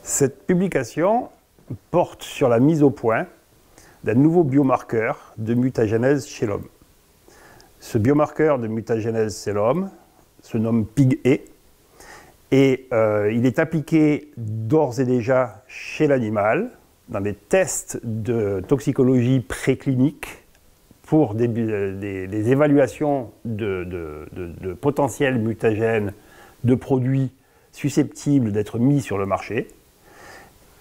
Cette publication porte sur la mise au point d'un nouveau biomarqueur de mutagénèse chez l'homme. Ce biomarqueur de mutagénèse chez l'homme se nomme PIGE et il est appliqué d'ores et déjà chez l'animal dans des tests de toxicologie préclinique pour des évaluations de potentiels mutagènes de produits susceptibles d'être mis sur le marché.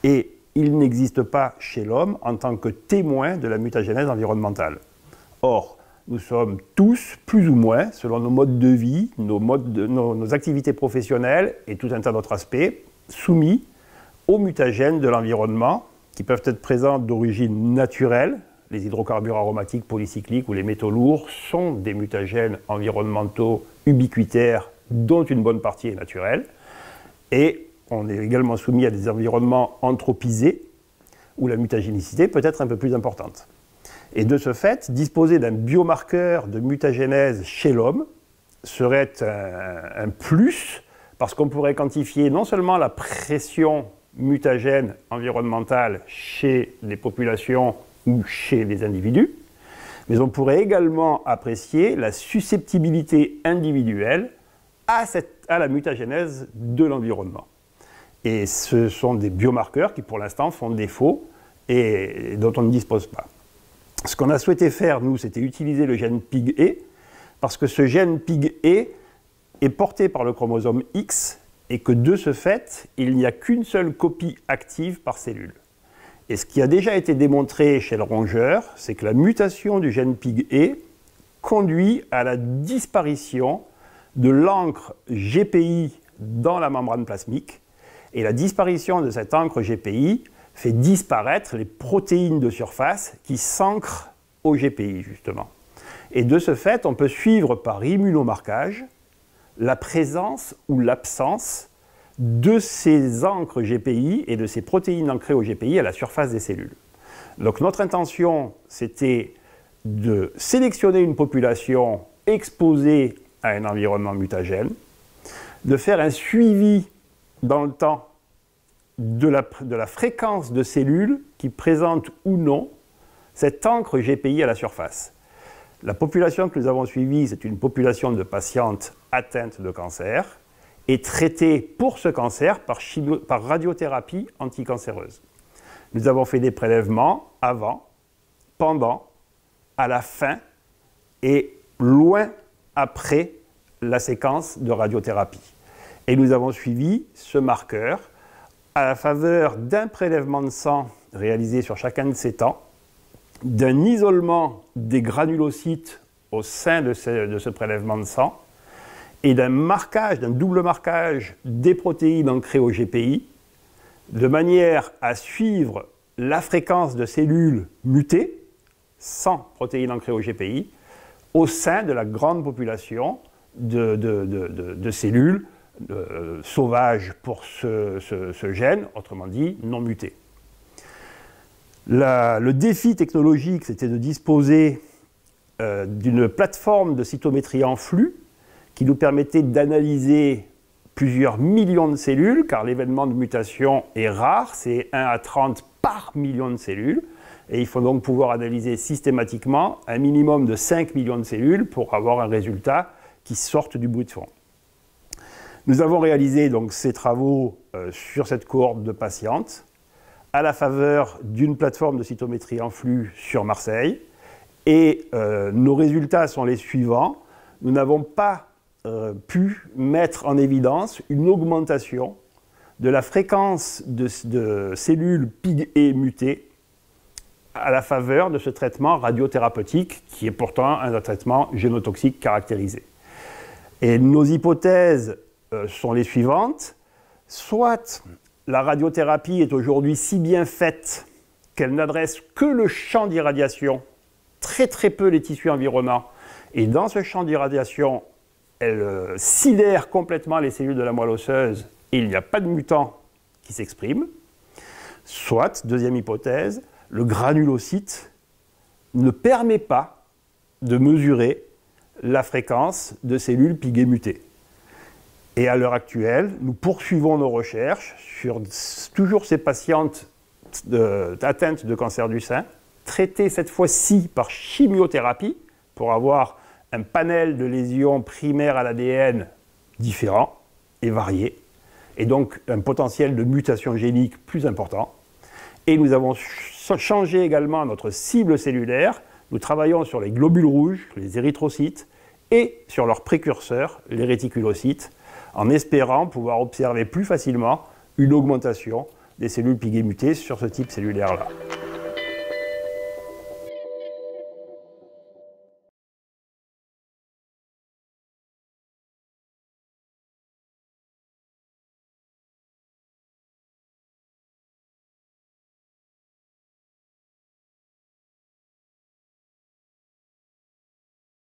Et il n'existe pas chez l'homme en tant que témoin de la mutagénèse environnementale. Or, nous sommes tous, plus ou moins, selon nos modes de vie, nos activités professionnelles et tout un tas d'autres aspects, soumis aux mutagènes de l'environnement qui peuvent être présents d'origine naturelle. Les hydrocarbures aromatiques polycycliques ou les métaux lourds sont des mutagènes environnementaux ubiquitaires dont une bonne partie est naturelle. Et on est également soumis à des environnements anthropisés où la mutagénicité peut être un peu plus importante. Et de ce fait, disposer d'un biomarqueur de mutagénèse chez l'homme serait un plus parce qu'on pourrait quantifier non seulement la pression mutagène environnementale chez les populations ou chez les individus, mais on pourrait également apprécier la susceptibilité individuelle à la mutagénèse de l'environnement. Et ce sont des biomarqueurs qui, pour l'instant, font défaut et dont on ne dispose pas. Ce qu'on a souhaité faire, nous, c'était utiliser le gène PIGE, parce que ce gène PIGE est porté par le chromosome X, et que de ce fait, il n'y a qu'une seule copie active par cellule. Et ce qui a déjà été démontré chez le rongeur, c'est que la mutation du gène PIGE conduit à la disparition de l'encre GPI dans la membrane plasmique, et la disparition de cette encre GPI fait disparaître les protéines de surface qui s'ancrent au GPI, justement. Et de ce fait, on peut suivre par immunomarquage la présence ou l'absence de ces encres GPI et de ces protéines ancrées au GPI à la surface des cellules. Donc notre intention, c'était de sélectionner une population exposée à un environnement mutagène, de faire un suivi dans le temps de la fréquence de cellules qui présentent ou non cette encre GPI à la surface. La population que nous avons suivie, c'est une population de patientes atteintes de cancer et traitées pour ce cancer par radiothérapie anticancéreuse. Nous avons fait des prélèvements avant, pendant, à la fin et loin après la séquence de radiothérapie. Et nous avons suivi ce marqueur à la faveur d'un prélèvement de sang réalisé sur chacun de ces temps, d'un isolement des granulocytes au sein de ce prélèvement de sang et d'un double marquage des protéines ancrées au GPI, de manière à suivre la fréquence de cellules mutées, sans protéines ancrées au GPI, au sein de la grande population de cellules sauvages pour ce gène, autrement dit non muté. Le défi technologique, c'était de disposer d'une plateforme de cytométrie en flux qui nous permettait d'analyser plusieurs millions de cellules, car l'événement de mutation est rare, c'est 1 à 30 par million de cellules, et il faut donc pouvoir analyser systématiquement un minimum de 5 millions de cellules pour avoir un résultat qui sorte du bruit de fond. Nous avons réalisé donc ces travaux sur cette cohorte de patientes à la faveur d'une plateforme de cytométrie en flux sur Marseille. Et nos résultats sont les suivants. Nous n'avons pas pu mettre en évidence une augmentation de la fréquence de cellules PIGE mutées à la faveur de ce traitement radiothérapeutique qui est pourtant un traitement génotoxique caractérisé. Et nos hypothèses sont les suivantes. Soit la radiothérapie est aujourd'hui si bien faite qu'elle n'adresse que le champ d'irradiation, très très peu les tissus environnants, et dans ce champ d'irradiation, elle sidère complètement les cellules de la moelle osseuse et il n'y a pas de mutant qui s'exprime. Soit, deuxième hypothèse, le granulocyte ne permet pas de mesurer la fréquence de cellules PIGE mutées. Et à l'heure actuelle, nous poursuivons nos recherches sur toujours ces patientes atteintes de cancer du sein, traitées cette fois-ci par chimiothérapie, pour avoir un panel de lésions primaires à l'ADN différents et variés, et donc un potentiel de mutation génique plus important. Et nous avons changé également notre cible cellulaire. Nous travaillons sur les globules rouges, les érythrocytes, et sur leurs précurseurs, les réticulocytes, en espérant pouvoir observer plus facilement une augmentation des cellules Piguet mutées sur ce type cellulaire-là.